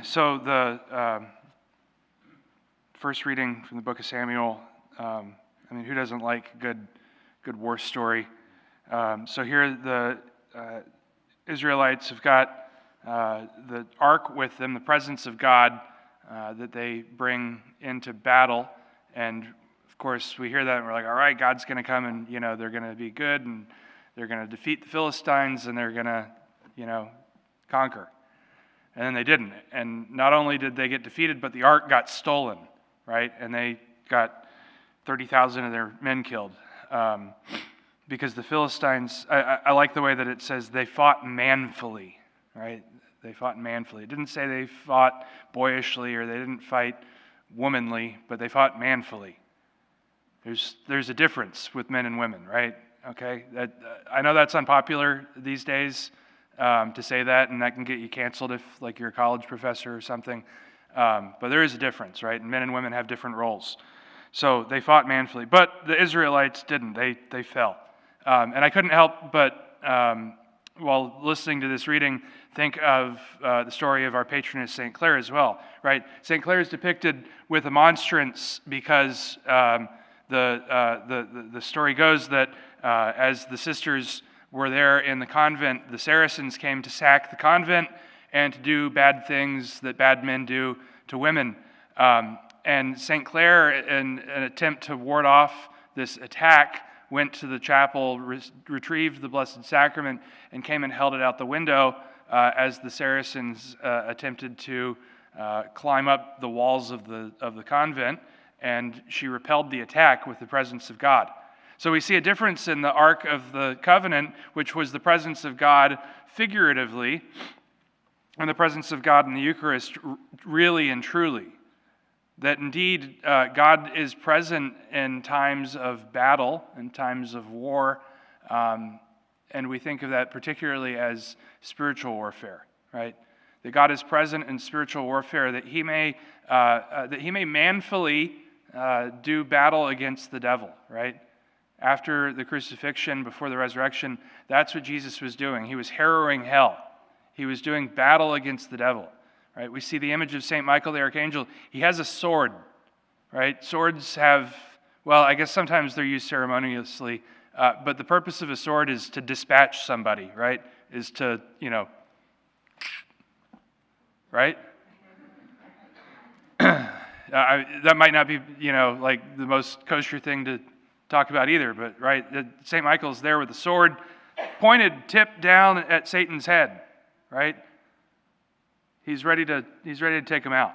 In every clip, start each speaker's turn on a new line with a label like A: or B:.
A: So the first reading from the book of Samuel. Who doesn't like a good war story? So here the Israelites have got the ark with them, the presence of God that they bring into battle, and of course we hear that and we're like, all right, God's going to come and they're going to be good and they're going to defeat the Philistines and they're going to conquer. And then they didn't. And not only did they get defeated, but the ark got stolen, right? And they got 30,000 of their men killed. Because the Philistines, I like the way that it says they fought manfully, right? They fought manfully. It didn't say they fought boyishly or they didn't fight womanly, but they fought manfully. There's a difference with men and women, right? Okay? I know that's unpopular these days to say that, and that can get you canceled if you're a college professor or something. But there is a difference, right? And men and women have different roles. So they fought manfully. But the Israelites didn't. They fell. And I couldn't help but, while listening to this reading, think of the story of our patroness, St. Clare, as well, right? St. Clare is depicted with a monstrance because the story goes that as the sisters were there in the convent, the Saracens came to sack the convent and to do bad things that bad men do to women. And St. Clare, in an attempt to ward off this attack, went to the chapel, retrieved the Blessed Sacrament, and came and held it out the window as the Saracens attempted to climb up the walls of the convent, and she repelled the attack with the presence of God. So we see a difference in the Ark of the Covenant, which was the presence of God figuratively, and the presence of God in the Eucharist really and truly. That indeed God is present in times of battle, in times of war, and we think of that particularly as spiritual warfare, right? That God is present in spiritual warfare, that He may manfully do battle against the devil, right? After the crucifixion, before the resurrection, that's what Jesus was doing. He was harrowing hell. He was doing battle against the devil. Right? We see the image of St. Michael the Archangel. He has a sword, right? Swords have, well, I guess sometimes they're used ceremoniously, but the purpose of a sword is to dispatch somebody, right? Is to, right? That might not be, the most kosher thing to talk about either, but, right? St. Michael's there with a sword pointed, tipped down at Satan's head, right? He's ready to take him out.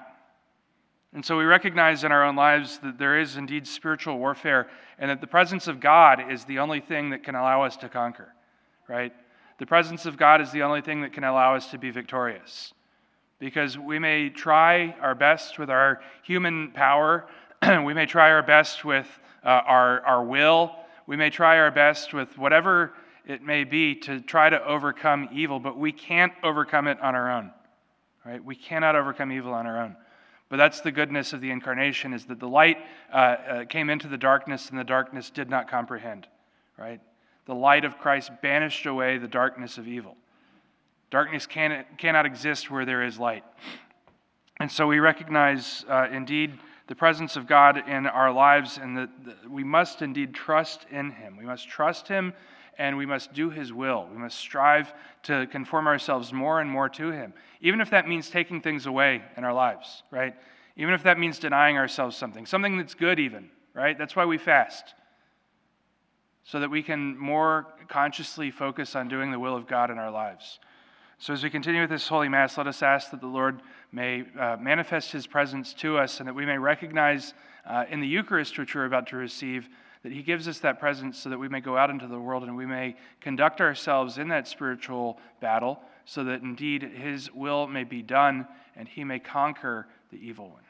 A: And so we recognize in our own lives that there is indeed spiritual warfare and that the presence of God is the only thing that can allow us to conquer, right? The presence of God is the only thing that can allow us to be victorious. Because we may try our best with our human power, we may try our best with our will, we may try our best with whatever it may be to try to overcome evil, but we can't overcome it on our own. Right? We cannot overcome evil on our own. But that's the goodness of the Incarnation, is that the light came into the darkness and the darkness did not comprehend. Right? The light of Christ banished away the darkness of evil. Darkness cannot exist where there is light. And so we recognize indeed the presence of God in our lives, and that we must indeed trust in Him. We must trust Him, and we must do His will. We must strive to conform ourselves more and more to Him, even if that means taking things away in our lives, right? Even if that means denying ourselves something that's good even, right? That's why we fast, so that we can more consciously focus on doing the will of God in our lives. So as we continue with this Holy Mass, let us ask that the Lord may manifest His presence to us, and that we may recognize in the Eucharist, which we're about to receive, that He gives us that presence so that we may go out into the world and we may conduct ourselves in that spiritual battle so that indeed His will may be done and He may conquer the evil one.